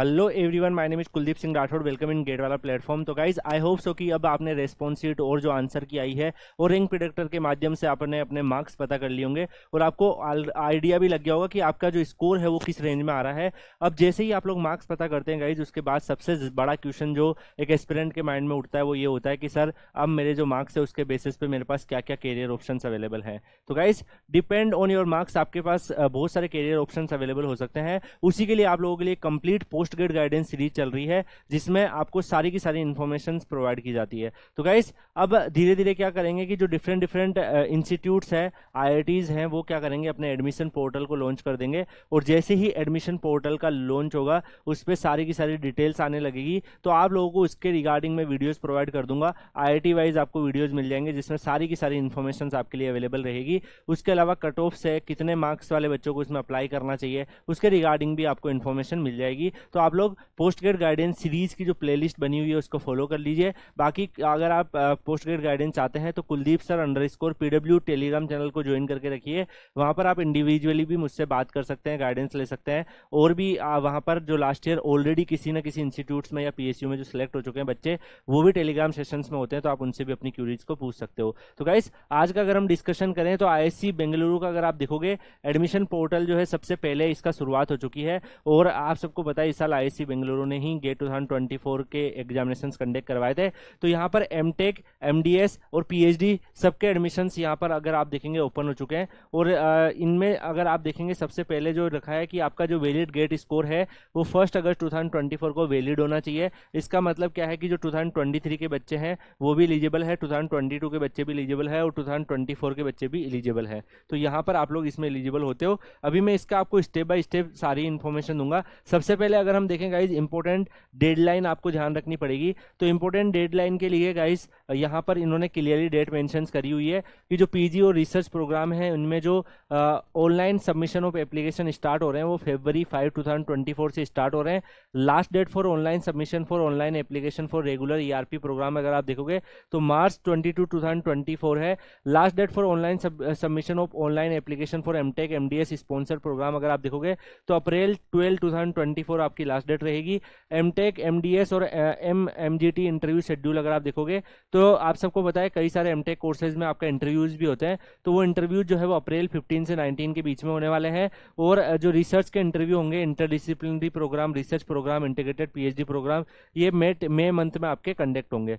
Hello everyone, my name is Kuldeep Singh Rathore. Welcome in GATE वाला platform. तो guys I hope so कि अब आपने रेस्पॉन्स शीट और जो आंसर की आई है और रैंक प्रेडिक्टर के माध्यम से आपने अपने मार्क्स पता कर लिए होंगे और आपको आइडिया भी लग गया होगा कि आपका जो स्कोर है वो किस रेंज में आ रहा है। अब जैसे ही आप लोग मार्क्स पता करते हैं गाइज, उसके बाद सबसे बड़ा क्वेश्चन जो एक एस्पिरेंट के माइंड में उठता है वो ये होता है कि सर अब मेरे जो मार्क्स है उसके बेसिस पे मेरे पास क्या क्या कैरियर ऑप्शन अवेलेबल है। तो guys depend on your marks आपके पास बहुत सारे कैरियर ऑप्शन अवेलेबल हो सकते हैं। उसी के लिए आप लोगों के लिए complete post grade guidance series चल रही है जिसमें आपको सारी की सारी इंफॉर्मेशन प्रोवाइड की जाती है। तो गाइस अब धीरे धीरे क्या करेंगे कि जो डिफरेंट डिफरेंट इंस्टीट्यूट्स है, आईआईटीज हैं, वो क्या करेंगे अपने एडमिशन पोर्टल को लॉन्च कर देंगे और जैसे ही एडमिशन पोर्टल का लॉन्च होगा उस पर सारी की सारी डिटेल्स आने लगेगी। तो आप लोगों को उसके रिगार्डिंग में वीडियोस प्रोवाइड कर दूंगा। आईआईटी वाइज आपको वीडियोस मिल जाएंगे जिसमें सारी की सारी इंफॉर्मेशन आपके लिए अवेलेबल रहेगी। उसके अलावा कट ऑफ से कितने मार्क्स वाले बच्चों को इसमें अप्लाई करना चाहिए उसके रिगार्डिंग भी आपको इन्फॉर्मेशन मिल जाएगी। तो आप लोग पोस्ट ग्रेड गाइडेंस सीरीज की जो प्लेलिस्ट बनी हुई है उसको फॉलो कर लीजिए। बाकी अगर आप पोस्ट ग्रेड गाइडेंस चाहते हैं तो Kuldeep sir _PW Telegram channel को ज्वाइन करके रखिए। वहां पर आप इंडिविजुअली भी मुझसे बात कर सकते हैं, गाइडेंस ले सकते हैं। और भी वहां पर जो लास्ट ईयर ऑलरेडी किसी न किसी इंस्टीट्यूट्स में या पीएसयू में जो सिलेक्ट हो चुके हैं बच्चे, वो भी टेलीग्राम सेशंस में होते हैं, तो आप उनसे भी अपनी क्यूरीज को पूछ सकते हो। तो गाइस आज का अगर हम डिस्कशन करें तो आईआईएससी बेंगलुरु का अगर आप देखोगे एडमिशन पोर्टल जो है सबसे पहले इसका शुरुआत हो चुकी है। और आप सबको पता है इस साल आईआईएससी बेंगलुरु ने ही गेट 2024 के एग्जामिनेशंस कंडक्ट करवाए थे। तो यहाँ पर एमटेक, एमडीएस और पीएचडी सबके एडमिशंस यहाँ पर अगर आप देखेंगे ओपन हो चुके हैं। और इनमें अगर आप देखेंगे सबसे पहले जो रखा है कि आपका जो वैलिड गेट स्कोर है वो 1 अगस्त 2024 को वैलिड होना चाहिए। इसका मतलब क्या है कि जो 2023 के बच्चे हैं वो भी एलिजिबल है, 2022 के बच्चे भी एलिजिबल है और 2024 के बच्चे भी एलिजिबल है। तो यहाँ पर आप लोग इसमें एलिजिबल होते हो। अभी मैं इसका आपको स्टेप बाय स्टेप सारी इन्फॉर्मेशन दूंगा। सबसे पहले अगर हम देखें गाइज, इंपॉर्टेंट डेडलाइन आपको ध्यान रखनी पड़ेगी। तो इंपॉर्टेंट डेडलाइन के लिए गाइज यहाँ पर इन्होंने क्लियरली डेट मेंशन करी हुई है कि जो पीजी और रिसर्च प्रोग्राम है उनमें जो online submission of application start हो रहे हैं वो February 5, 2024 से स्टार्ट हो रहे हैं। Last date for online submission for online application for regular ERP program अगर आप देखोगे तो March 22, 2024 है। Last date for online submission of online application for MTech MDS sponsor program अगर आप देखोगे तो April 12, 2024 आपकी लास्ट डेट रहेगी। एमटेक, एमडीएस और एमजीटी इंटरव्यू शेड्यूल अगर आप देखोगे तो आप सबको पता है कई सारे एमटेक कोर्सेज में आपका इंटरव्यूज भी होते हैं। तो वो इंटरव्यू जो है वो April 15 से 19 के बीच में होने वाले हैं। और जो रिसर्च के इंटरव्यू होंगे, interdisciplinary program, research program, integrated PhD program, ये मई मंथ में आपके कंडक्ट होंगे।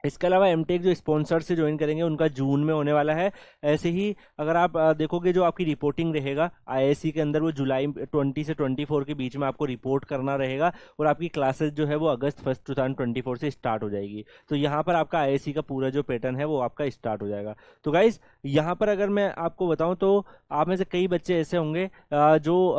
इसके अलावा एमटेक जो स्पॉन्सर से ज्वाइन करेंगे उनका जून में होने वाला है। ऐसे ही अगर आप देखोगे जो आपकी रिपोर्टिंग रहेगा आईआईएससी के अंदर वो जुलाई 20 से 24 के बीच में आपको रिपोर्ट करना रहेगा और आपकी क्लासेस जो है वो अगस्त 1, 2024 से स्टार्ट हो जाएगी। तो यहाँ पर आपका आईआईएससी का पूरा जो पैटर्न है वो आपका स्टार्ट हो जाएगा। तो गाइज यहाँ पर अगर मैं आपको बताऊँ तो आप में से कई बच्चे ऐसे होंगे जो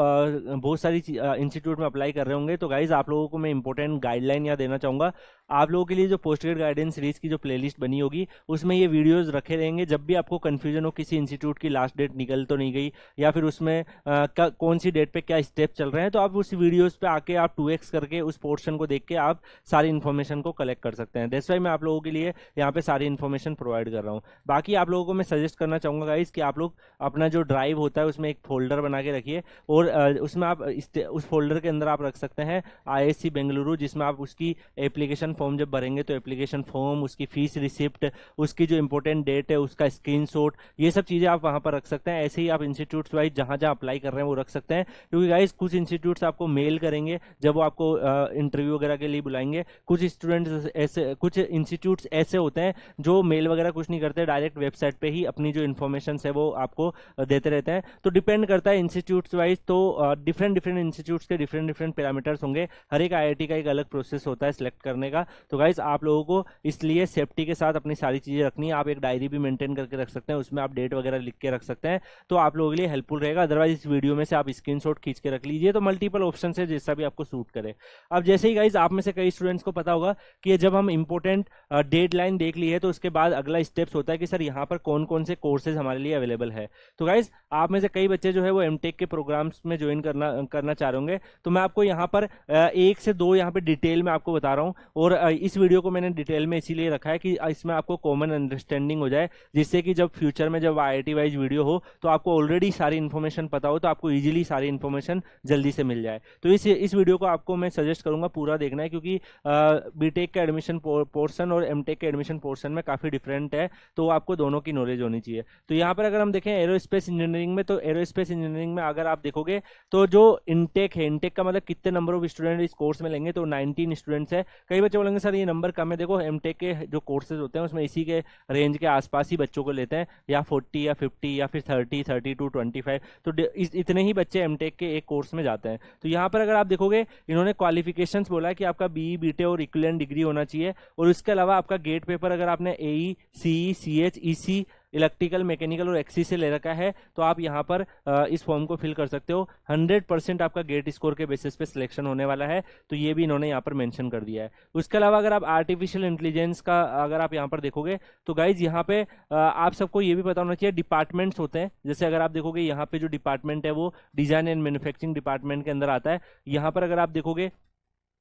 बहुत सारी इंस्टीट्यूट में अप्लाई कर रहे होंगे। तो गाइज आप लोगों को मैं इंपॉर्टेंट गाइडलाइन यहाँ देना चाहूँगा। आप लोगों के लिए जो पोस्ट ग्रेड गाइडेंस सीरीज की जो प्लेलिस्ट बनी होगी उसमें ये वीडियोस रखे रहेंगे। जब भी आपको कंफ्यूजन हो किसी इंस्टीट्यूट की लास्ट डेट निकल तो नहीं गई या फिर उसमें कौन सी डेट पे क्या स्टेप चल रहे हैं, तो आप उस वीडियोस पे आके आप 2x करके उस पोर्शन को देख के आप सारी इन्फॉर्मेशन को कलेक्ट कर सकते हैं। दैट्स वाई मैं आप लोगों के लिए यहाँ पे सारी इन्फॉर्मेशन प्रोवाइड कर रहा हूँ। बाकी आप लोगों को मैं सजेस्ट करना चाहूँगा गाइज कि आप लोग अपना जो ड्राइव होता है उसमें एक फोल्डर बना के रखिए और उसमें आप उस फोल्डर के अंदर आप रख सकते हैं आईआईएससी बेंगलुरु, जिसमें आप उसकी एप्लीकेशन फॉर्म जब भरेंगे तो एप्लीकेशन फॉर्म, उसकी फीस रिसिप्ट, उसकी जो इंपॉर्टेंट डेट है उसका स्क्रीनशॉट, ये सब चीज़ें आप वहां पर रख सकते हैं। ऐसे ही आप इंस्टीट्यूट्स वाइज जहां जहां अप्लाई कर रहे हैं वो रख सकते हैं। क्योंकि गाइस कुछ इंस्टीट्यूट्स आपको मेल करेंगे जब वो आपको इंटरव्यू वगैरह के लिए बुलाएंगे। कुछ स्टूडेंट्स ऐसे, कुछ इंस्टीट्यूट्स ऐसे होते हैं जो मेल वगैरह कुछ नहीं करते, डायरेक्ट वेबसाइट पे ही अपनी जो इन्फॉर्मेशन है वो आपको देते रहते हैं। तो डिपेंड करता है इंस्टीट्यूट्स वाइज। तो डिफरेंट डिफरेंट इंस्टीट्यूट्स के डिफरेंट डिफरेंट पैरामीटर्स होंगे। हर एक आईआईटी का एक अलग प्रोसेस होता है सिलेक्ट करने का। तो गाइज आप लोगों को इसलिए सेफ्टी के साथ अपनी सारी चीजें रखनी है। आप एक डायरी भी मेंटेन करके रख सकते हैं, उसमें आप डेट वगैरह लिख के रख सकते हैं, तो आप लोगों के लिए हेल्पफुल रहेगा। अदरवाइज इस वीडियो में से आप स्क्रीनशॉट खींच के रख लीजिए। तो मल्टीपल ऑप्शन है जैसा भी आपको सूट करे। अब जैसे ही गाइज आप में से कई स्टूडेंट्स को पता होगा कि जब हम इंपॉर्टेंट डेडलाइन देख ली है तो उसके बाद अगला स्टेप्स होता है कि सर यहाँ पर कौन कौन से कोर्सेज हमारे लिए अवेलेबल है। तो गाइज आप में से कई बच्चे जो है वो एमटेक के प्रोग्राम्स में ज्वाइन करना चाह रहे होंगे। तो मैं आपको यहाँ पर 1 से 2 यहाँ पे डिटेल में आपको बता रहा हूँ और इस वीडियो को मैंने डिटेल में इसीलिए रखा है कि इसमें आपको कॉमन अंडरस्टैंडिंग हो जाए, जिससे कि जब फ्यूचर में जब IIT वाइज वीडियो हो तो आपको ऑलरेडी सारी इन्फॉर्मेशन पता हो, तो आपको इजीली सारी इन्फॉर्मेशन जल्दी से मिल जाए। तो इस वीडियो को आपको मैं सजेस्ट करूंगा पूरा देखना है, क्योंकि बीटेक का एडमिशन पोर्शन और एमटेक के एडमिशन पोर्शन में काफ़ी डिफरेंट है, तो आपको दोनों की नॉलेज होनी चाहिए। तो यहाँ पर अगर हम देखें एरोस्पेस इंजीनियरिंग में, तो एरोस्पेस इंजीनियरिंग में अगर आप देखोगे तो जो इनटेक है, इनटेक का मतलब कितने नंबर ऑफ स्टूडेंट इस कोर्स में लेंगे, तो 19 स्टूडेंट्स है। कई बच्चे बोलेंगे सर ये नंबर कम है, देखो एमटेक के जो कोर्सेज होते हैं उसमें इसी के रेंज के आसपास ही बच्चों को लेते हैं, या 40 या 50 या फिर 30, 32, 25, तो इतने ही बच्चे एमटेक के एक कोर्स में जाते हैं। तो यहाँ पर अगर आप देखोगे इन्होंने क्वालिफिकेशंस बोला है कि आपका BE BTech और इक्विवेलेंट डिग्री होना चाहिए, और उसके अलावा आपका गेट पेपर अगर आपने AE CE CH EC electrical mechanical और एक्सी से ले रखा है तो आप यहाँ पर इस फॉर्म को फिल कर सकते हो। 100% आपका गेट स्कोर के बेसिस पे सिलेक्शन होने वाला है, तो ये भी इन्होंने यहाँ पर मेंशन कर दिया है। उसके अलावा अगर आप आर्टिफिशियल इंटेलिजेंस का अगर आप यहाँ पर देखोगे तो गाइज यहाँ पे आप सबको ये भी पता होना चाहिए डिपार्टमेंट्स होते हैं। जैसे अगर आप देखोगे यहाँ पे जो डिपार्टमेंट है वो डिजाइन एंड मैन्युफैक्चरिंग डिपार्टमेंट के अंदर आता है। यहाँ पर अगर आप देखोगे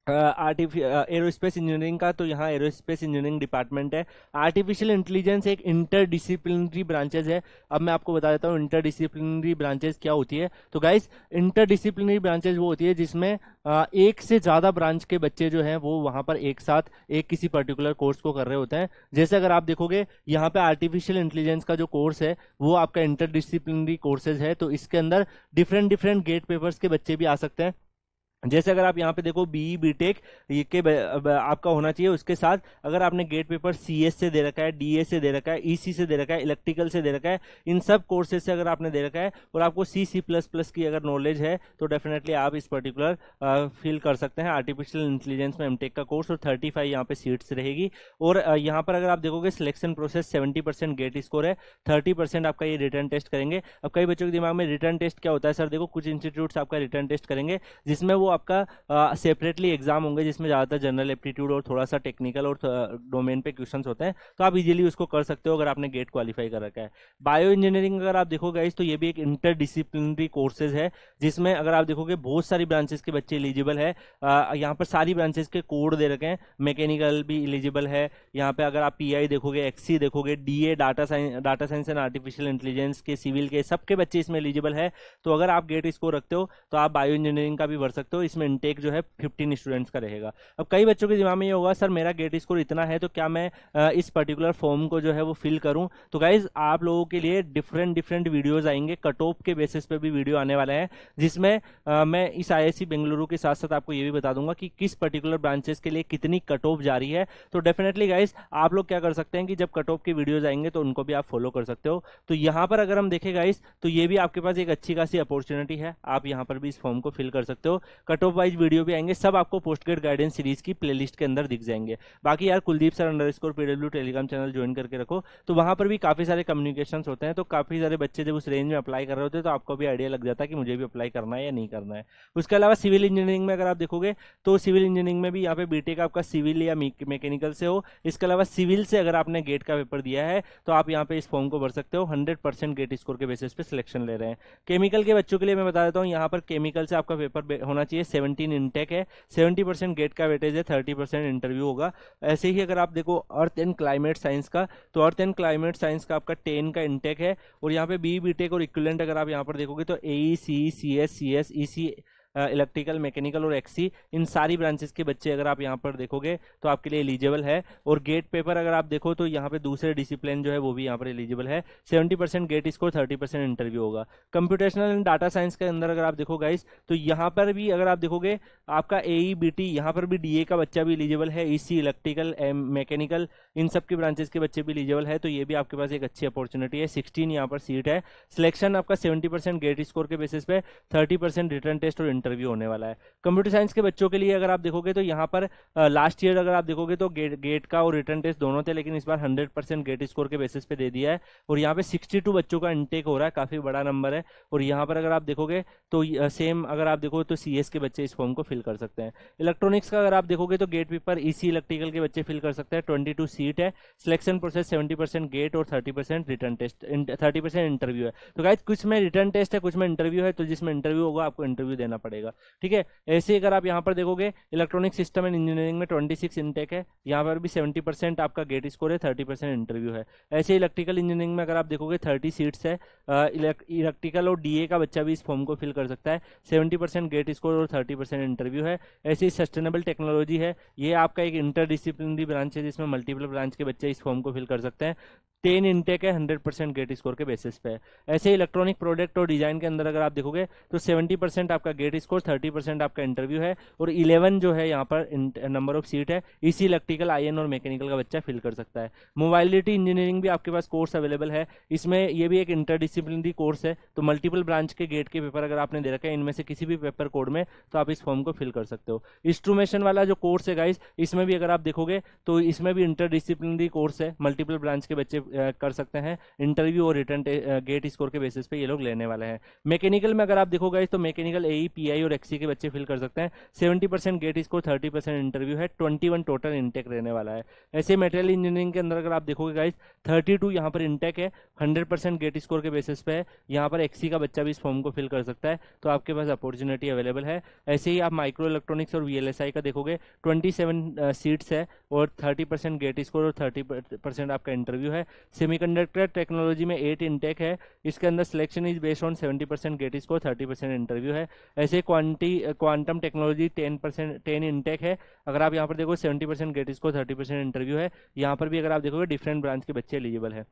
एरोस्पेस इंजीनियरिंग का, तो यहाँ एरोस्पेस इंजीनियरिंग डिपार्टमेंट है। आर्टिफिशियल इंटेलिजेंस एक इंटरडिसिप्लिनरी ब्रांचेज है। अब मैं आपको बता देता हूँ इंटरडिसिप्लिनरी ब्रांचेज क्या होती है। तो गाइस इंटरडिसिप्लिनरी ब्रांचेज वो होती है जिसमें एक से ज़्यादा ब्रांच के बच्चे जो हैं वो वहाँ पर एक साथ एक किसी पर्टिकुलर कोर्स को कर रहे होते हैं। जैसे अगर आप देखोगे यहाँ पे आर्टिफिशियल इंटेलिजेंस का जो कोर्स है वो आपका इंटरडिसिप्लिनरी कोर्सेज है, तो इसके अंदर डिफरेंट डिफरेंट गेट पेपर्स के बच्चे भी आ सकते हैं। जैसे अगर आप यहाँ पे देखो BE BTech ये के आपका होना चाहिए, उसके साथ अगर आपने गेट पेपर CS से दे रखा है, DA से दे रखा है, EC से दे रखा है, इलेक्ट्रिकल से दे रखा है, इन सब कोर्सेज से अगर आपने दे रखा है और आपको C++ की अगर नॉलेज है तो डेफिनेटली आप इस पर्टिकुलर फील कर सकते हैं आर्टिफिशियल इंटेलिजेंस में एमटेक का कोर्स। और 35 यहाँ पे सीट्स रहेगी। और यहाँ पर अगर आप देखोगे सिलेक्शन प्रोसेस 70% गेट स्कोर है, 30% आपका ये रिटर्न टेस्ट करेंगे। अब कई बच्चों के दिमाग में रिटर्न टेस्ट क्या होता है सर, देखो कुछ इंस्टीट्यूट्स आपका रिटर्न टेस्ट करेंगे जिसमें वो आपका सेपरेटली एग्जाम होंगे, जिसमें ज़्यादातर जनरल एप्टीट्यूड और थोड़ा सा टेक्निकल और डोमेन पे क्वेश्चंस होते हैं, तो आप इजीली उसको कर सकते हो अगर आपने गेट क्वालिफाई कर रखा है। बायो इंजीनियरिंग अगर आप देखो गाइस तो ये भी एक इंटरडिसिप्लिनरी कोर्सेज है, जिसमें अगर आप देखोगे बहुत सारी ब्रांचेस के बच्चे एलिजिबल है। यहाँ पर सारी ब्रांचेस के कोड दे रखे हैं, मैकेनिकल भी एलिजिबल है। यहाँ पे अगर आप PI देखोगे, XC देखोगे, DA data science and artificial intelligence के, सिविल के, सबके बच्चे इसमें एलिजिबल है। तो अगर आप गेट स्कोर रखते हो तो आप बायो इंजीनियरिंग का भी भर सकते हो। इसमें इनटेक जो है 15 स्टूडेंट्स का रहेगा। अब कई बच्चों के दिमाग में ये होगा सर मेरा गेट स्कोर इतना है तो क्या मैं इस पर्टिकुलर फॉर्म को जो है वो फिल करूं। तो गाइज आप लोगों के लिए डिफरेंट डिफरेंट वीडियोस आएंगे, कट ऑफ के बेसिस पे भी वीडियो आने वाले हैं, जिसमें मैं इस IISc बेंगलुरु के साथ साथ आपको ये भी बता दूंगा कि किस पर्टिकुलर ब्रांचेस के लिए कितनी कट ऑफ जा रही है। तो डेफिनेटली गाइज आप लोग क्या कर सकते हैं कि जब कट ऑफ के वीडियोज आएंगे तो उनको भी आप फॉलो कर सकते हो। तो यहाँ पर अगर हम देखें गाइज तो ये भी आपके पास एक अच्छी खासी अपॉर्चुनिटी है, आप यहाँ पर भी इस फॉर्म को फिल कर सकते हो। कट ऑफ वाइज वीडियो भी आएंगे, सब आपको पोस्ट ग्रेड गाइडेंस सीरीज की प्लेलिस्ट के अंदर दिख जाएंगे। बाकी यार Kuldeep sir _PW Telegram channel join करके रखो, तो वहां पर भी काफी सारे कम्युनिकेशंस होते हैं। तो काफी सारे बच्चे जब उस रेंज में अप्लाई कर रहे होते हैं तो आपको भी आइडिया लग जाता है कि मुझे भी अप्लाई करना है या नहीं करना है। उसके अलावा सिविल इंजीनियरिंग में अगर आप देखोगे तो सिविल इंजीनियरिंग में भी यहाँ पे बीटेक आपका सिविल या मैकेनिकल से हो। इसके अलावा सिविल से अगर आपने गेट का पेपर दिया है तो आप यहाँ पे इस फॉर्म को भर सकते हो। 100% गेट स्कोर के बेसिस पे सिलेक्शन ले रहे हैं। केमिकल के बच्चों के लिए मैं बता देता हूँ, यहाँ पर केमिकल से आपका पेपर होना चाहिए 17 इनटेक है, 70% गेट का वेटेज है, 30% इंटरव्यू होगा। ऐसे ही अगर आप देखो अर्थ एंड क्लाइमेट साइंस का, तो अर्थ एंड क्लाइमेट साइंस का आपका 10 का इंटेक है। और यहाँ पे BE BTech और इक्विवेलेंट अगर आप यहाँ पर देखोगे तो AE CE CS CS EC electrical mechanical और XC इन सारी ब्रांचेस के बच्चे अगर आप यहाँ पर देखोगे तो आपके लिए एलिजिबल है। और गेट पेपर अगर आप देखो तो यहाँ पे दूसरे डिसिप्लिन जो है वो भी यहाँ पर एलिजिबल है। 70% गेट स्कोर, 30% इंटरव्यू होगा। कंप्यूटेशनल एंड डाटा साइंस के अंदर अगर आप देखो गाइस तो यहाँ पर भी अगर आप देखोगे आपका AE BT यहाँ पर भी DA का बच्चा भी एलिजिबल है, EC इलेक्ट्रिकल मैकेनिकल इन सब की ब्रांचेस के बच्चे भी एलिजिबल है। तो ये भी आपके पास एक अच्छी अपॉर्चुनिटी है। 16 यहाँ पर सीट है। सिलेक्शन आपका 70% गेट स्कोर के बेसिस पे, 30% रिटर्न टेस्ट और इंटरव्यू होने वाला है। कंप्यूटर साइंस के बच्चों के लिए अगर आप देखोगे तो यहाँ पर लास्ट ईयर अगर आप देखोगे तो गेट का और रिटर्न टेस्ट दोनों थे, लेकिन इस बार 100% गेट स्कोर के बेसिस पे दे दिया है। और यहाँ पे 62 बच्चों का इंटेक हो रहा है, काफी बड़ा नंबर है। और यहाँ पर अगर आप देखोगे तो सेम अगर आप देखोगे तो CS के बच्चे इस फॉर्म को फिल कर सकते हैं। इलेक्ट्रॉनिक्स का अगर आप देखोगे तो गेट पेपर EC इलेक्ट्रिकल के बच्चे फिल कर सकते हैं। 22 सीट है। सिलेक्शन प्रोसेस 70% गेट और 30% रिटर्न टेस्ट, 30% इंटरव्यू है। तो गाइस कुछ में रिटर्न टेस्ट है, कुछ में इंटरव्यू है, तो जिसमें इंटरव्यू होगा आपको इंटरव्यू देना पड़ेगा। पड़ेगा। ठीक है, ऐसे ही अगर आप यहाँ पर देखोगे इलेक्ट्रॉनिक सिस्टम एंड इंजीनियरिंग में 26 इनटेक है, यहाँ पर भी 70% आपका गेट स्कोर है, 30% इंटरव्यू है। ऐसे इलेक्ट्रिकल इंजीनियरिंग में अगर आप देखोगे 30 सीट्स है, इलेक्ट्रिकल और डीए का बच्चा भी इस फॉर्म को फिल कर सकता है, 70% गेट स्कोर और 30% इंटरव्यू है। ऐसे ही सस्टेनेबल टेक्नोलॉजी है, ये आपका एक इंटरडिसिप्लिनरी ब्रांच है जिसमें मल्टीपल ब्रांच के बच्चे इस फॉर्म को फिल कर सकते हैं, 10 इनटेक है, 100% गेट स्कोर के बेसिस पे है। ऐसे ही इलेक्ट्रॉनिक प्रोडक्ट और डिजाइन के अंदर अगर आप देखोगे तो 70% आपका गेट स्कोर, 30% आपका इंटरव्यू है, और 11 जो है यहाँ पर नंबर ऑफ सीट है, इसी इलेक्ट्रिकल, आईएन और मैकेनिकल का बच्चा फिल कर सकता है। मोबाइलिटी इंजीनियरिंग भी आपके पास कोर्स अवेलेबल है, इसमें ये भी एक इंटरडिसिप्लिनरी कोर्स है, तो मल्टीपल ब्रांच के गेट के पेपर अगर आपने दे रखा है इनमें से किसी भी पेपर कोड में, तो आप इस फॉर्म को फिल कर सकते हो। इंस्ट्रूमेशन वाला जो कोर्स है गाइस, इसमें भी अगर आप देखोगे तो इसमें भी इंटरडिसिप्लिनरी कोर्स है, मल्टीपल ब्रांच के बच्चे कर सकते हैं, इंटरव्यू और रिटर्न गेट स्कोर के बेसिस पे ये लोग लेने वाले हैं। मैकेनिकल में अगर आप देखो गाइस तो मैकेनिकल एई, पीआई और एक्सी के बच्चे फिल कर सकते हैं, 70% गेट स्कोर, 30% इंटरव्यू है, 21 टोटल इंटेक रहने वाला है। ऐसे मटेरियल इंजीनियरिंग के अंदर अगर आप देखोगे गाइस 32 यहाँ पर इंटेक है, 100% गेट स्कोर के बेसिस पे है, यहाँ पर एक्सी का बच्चा भी इस फॉर्म को फिल कर सकता है, तो आपके पास अपॉर्चुनिटी अवेलेबल है। ऐसे ही आप माइक्रो इलेक्ट्रॉनिक्स और वीएलएसआई का देखोगे 27 सीट्स है और 30% गेट स्कोर और 30% आपका इंटरव्यू है। सेमीकंडक्टर टेक्नोलॉजी में 8 इंटेक है, इसके अंदर selection is based on 70% GATE score, 30% interview है। ऐसे क्वांटम टेक्नोलॉजी 10 इंटेक है, अगर आप यहाँ पर देखो 70% गेट स्कोर, 30% इंटरव्यू है, यहाँ पर भी अगर आप देखोगे डिफरेंट ब्रांच के बच्चे एलिजिबल है।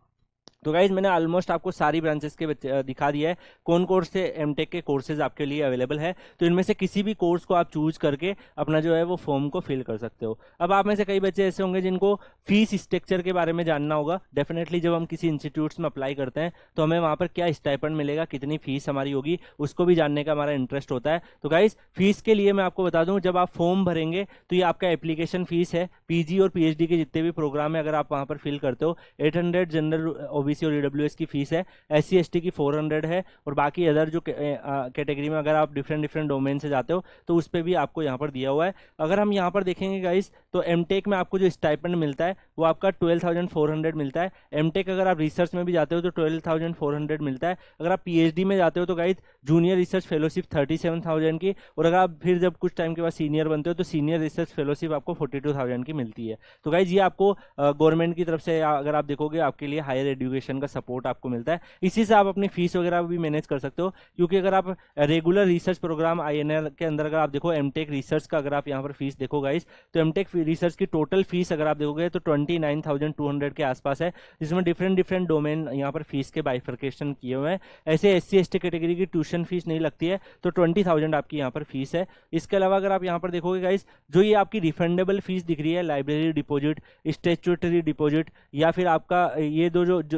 तो गाइज मैंने ऑलमोस्ट आपको सारी ब्रांचेस के दिखा दिया है कौन कौन से एमटेक के कोर्सेज आपके लिए अवेलेबल है, तो इनमें से किसी भी कोर्स को आप चूज करके अपना जो है वो फॉर्म को फिल कर सकते हो। अब आप में से कई बच्चे ऐसे होंगे जिनको फीस स्ट्रक्चर के बारे में जानना होगा। डेफिनेटली जब हम किसी इंस्टीट्यूट्स में अप्लाई करते हैं तो हमें वहाँ पर क्या स्टाइपेंड मिलेगा, कितनी फीस हमारी होगी, उसको भी जानने का हमारा इंटरेस्ट होता है। तो गाइज फीस के लिए मैं आपको बता दूं, जब आप फॉर्म भरेंगे तो ये आपका एप्लीकेशन फीस है, पीजी और पीएचडी के जितने भी प्रोग्राम है अगर आप वहाँ पर फिल करते हो 800 जनरल ओबीसी और ईडब्ल्यूएस की फीस है, एससी एसटी की 400 है, और बाकी अदर जो कैटेगरी में अगर आप डिफरेंट डोमेन से जाते हो तो उस पर भी आपको यहाँ पर दिया हुआ है। अगर हम यहाँ पर देखेंगे गाइस तो एमटेक में आपको जो स्टाइपेंड मिलता है वो आपका 12,400 मिलता है। एमटेक अगर आप रिसर्च में भी जाते हो तो 12,400 मिलता है। अगर आप पीएचडी में जाते हो तो गाइस जूनियर रिसर्च फेलोशिप 37,000 की, और अगर आप फिर जब कुछ टाइम के बाद सीनियर बनते हो तो सीनियर रिसर्च फेलोशिप आपको 42,000 की मिलती है। तो गाइज ये आपको गवर्नमेंट की तरफ से अगर आप देखोगे आपके लिए हायर एजुकेशन का सपोर्ट आपको मिलता है, इसी से आप अपनी फीस वगैरह भी मैनेज कर सकते हो। क्योंकि अगर आप रेगुलर रिसर्च प्रोग्राम आईएनआर के अंदर अगर आप देखो एमटेक रिसर्च का अगर आप यहाँ पर फीस देखो गाइस तो एमटेक रिसर्च की टोटल फीस अगर आप देखोगे तो 29,200 के आसपास है, जिसमें डिफरेंट डोमेन यहाँ पर फीस के बाइफर्केशन किए हुए हैं। ऐसे एससी एसटी कैटेगरी की ट्यूशन फीस नहीं लगती है, तो 20,000 आपकी यहाँ पर फीस है। इसके अलावा अगर आप यहाँ पर देखोगे गाइस जो ये आपकी रिफंडेबल फीस दिख रही है, लाइब्रेरी डिपॉजिट, स्टैट्यूटरी डिपॉजिट, या फिर आपका ये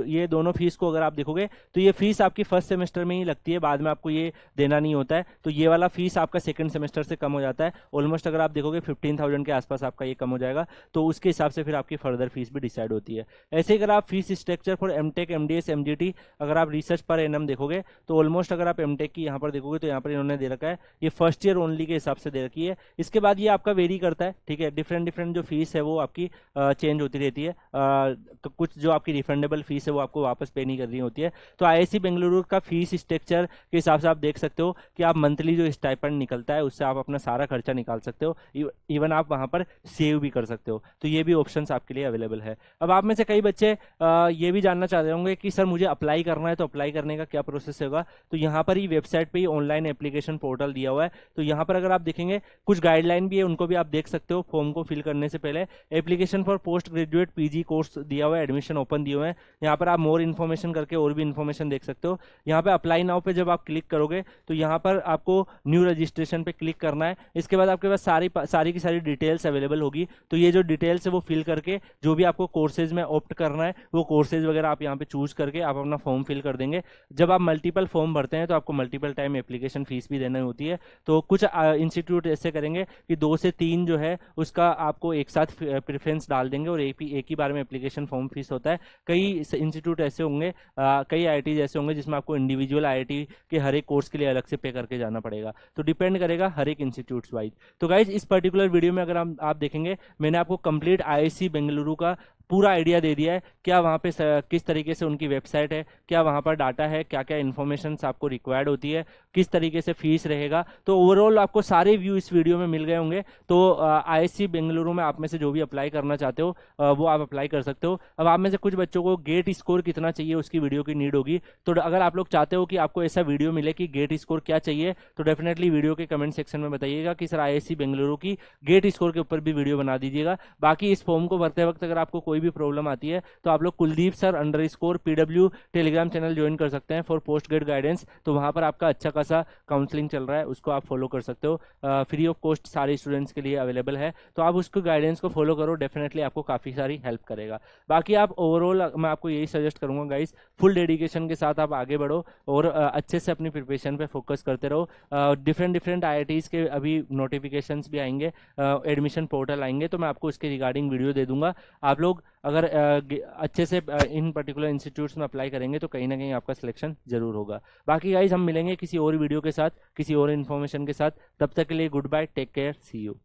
ये दोनों फीस को अगर आप देखोगे तो ये फीस आपकी फर्स्ट सेमेस्टर में ही लगती है, बाद में आपको ये देना नहीं होता है। तो ये वाला फीस आपका सेकंड सेमेस्टर से कम हो जाता है, ऑलमोस्ट अगर आप देखोगे 15,000 के आसपास आपका ये कम हो जाएगा, तो उसके हिसाब से फिर आपकी फर्दर फीस भी डिसाइड होती है। ऐसे अगर आप fees structure for MTech, MDS, MGT अगर आप रिसर्च पर एनएम देखोगे तो ऑलमोस्ट अगर आप एमटेक की यहाँ पर देखोगे तो यहाँ पर इन्होंने दे रखा है ये फर्स्ट ईयर ओनली के हिसाब से दे रखी है। इसके बाद ये आपका वेरी करता है, ठीक है, डिफरेंट जो फीस है वो आपकी चेंज होती रहती है, कुछ जो आपकी रिफंडेबल फीस है वो आपको वापस पे नहीं करनी होती है। तो आईआईसी बेंगलुरु का फीस स्ट्रक्चर के हिसाब से आप देख सकते हो कि आप मंथली जो स्टाइपेंड निकलता है उससे आप अपना सारा खर्चा निकाल सकते हो, इवन आप वहां पर सेव भी कर सकते हो। तो ये भी ऑप्शंस आपके लिए अवेलेबल है। अब आप में से कई बच्चे ये भी जानना चाह रहे होंगे कि सर मुझे अप्लाई करना है तो अप्लाई करने का क्या प्रोसेस होगा, तो यहाँ पर ही वेबसाइट पे ही ऑनलाइन एप्लीकेशन पोर्टल दिया हुआ है। तो यहाँ पर अगर आप देखेंगे कुछ गाइडलाइन भी है, उनको भी आप देख सकते हो फॉर्म को फिल करने से पहले। Application for post graduate PG course दिया हुआ है, एडमिशन ओपन दिए हुए हैं, यहाँ पर आप मोर इन्फॉर्मेशन करके और भी इन्फॉर्मेशन देख सकते हो। यहाँ पे अप्लाई नाउ पे जब आप क्लिक करोगे तो यहाँ पर आपको न्यू रजिस्ट्रेशन पे क्लिक करना है। इसके बाद आपके पास सारी की सारी डिटेल्स अवेलेबल होगी, तो ये जो डिटेल्स है वो फिल करके जो भी आपको कोर्सेज में ऑप्ट करना है वो कोर्सेज वगैरह आप यहाँ पे चूज करके आप अपना फॉर्म फिल कर देंगे। जब आप मल्टीपल फॉर्म भरते हैं तो आपको मल्टीपल टाइम एप्लीकेशन फीस भी देनी होती है। तो कुछ इंस्टीट्यूट ऐसे करेंगे कि 2 से 3 जो है उसका आपको एक साथ प्रेफरेंस डाल देंगे और एक ही बार में एप्लीकेशन फॉर्म फीस होता है। कई इंस्टीट्यूट ऐसे होंगे, कई आईआईटी ऐसे होंगे जिसमें आपको इंडिविजुअल आईआईटी के हर एक कोर्स के लिए अलग से पे करके जाना पड़ेगा। तो डिपेंड करेगा हर एक इंस्टीट्यूट वाइज। तो गाइज इस पर्टिकुलर वीडियो में अगर आप देखेंगे मैंने आपको कंप्लीट आईआईसी बेंगलुरु का पूरा आइडिया दे दिया है, क्या वहाँ पे किस तरीके से उनकी वेबसाइट है, क्या वहाँ पर डाटा है, क्या क्या इन्फॉर्मेशन आपको रिक्वायर्ड होती है, किस तरीके से फीस रहेगा। तो ओवरऑल आपको सारे व्यू इस वीडियो में मिल गए होंगे। तो आईएससी बेंगलुरु में आप में से जो भी अप्लाई करना चाहते हो वो आप अप्लाई कर सकते हो। अब आप में से कुछ बच्चों को गेट स्कोर कितना चाहिए उसकी वीडियो की नीड होगी। तो अगर आप लोग चाहते हो कि आपको ऐसा वीडियो मिले कि गेट स्कोर क्या चाहिए, तो डेफिनेटली वीडियो के कमेंट सेक्शन में बताइएगा कि सर आईएससी बेंगलुरु की गेट स्कोर के ऊपर भी वीडियो बना दीजिएगा। बाकी इस फॉर्म को भरते वक्त अगर आपको कोई भी प्रॉब्लम आती है तो आप लोग Kuldeep sir _PW Telegram channel join कर सकते हैं फॉर पोस्ट ग्रेड गाइडेंस। तो वहाँ पर आपका अच्छा खासा काउंसलिंग चल रहा है, उसको आप फॉलो कर सकते हो। फ्री ऑफ कॉस्ट सारे स्टूडेंट्स के लिए अवेलेबल है, तो आप उसको गाइडेंस को फॉलो करो, डेफिनेटली आपको काफ़ी सारी हेल्प करेगा। बाकी आप ओवरऑल मैं आपको यही सजेस्ट करूंगा गाइस, फुल डेडिकेशन के साथ आप आगे बढ़ो और अच्छे से अपनी प्रिपरेशन पे फोकस करते रहो। डिफरेंट डिफरेंट आईआईटीज के अभी नोटिफिकेशंस भी आएंगे, एडमिशन पोर्टल आएंगे, तो मैं आपको उसके रिगार्डिंग वीडियो दे दूंगा। आप लोग अगर अच्छे से इन पर्टिकुलर इंस्टीट्यूट्स में अप्लाई करेंगे तो कहीं ना कहीं आपका सिलेक्शन जरूर होगा। बाकी गाइज हम मिलेंगे किसी और वीडियो के साथ, किसी और इन्फॉर्मेशन के साथ। तब तक के लिए good bye, take care, see you.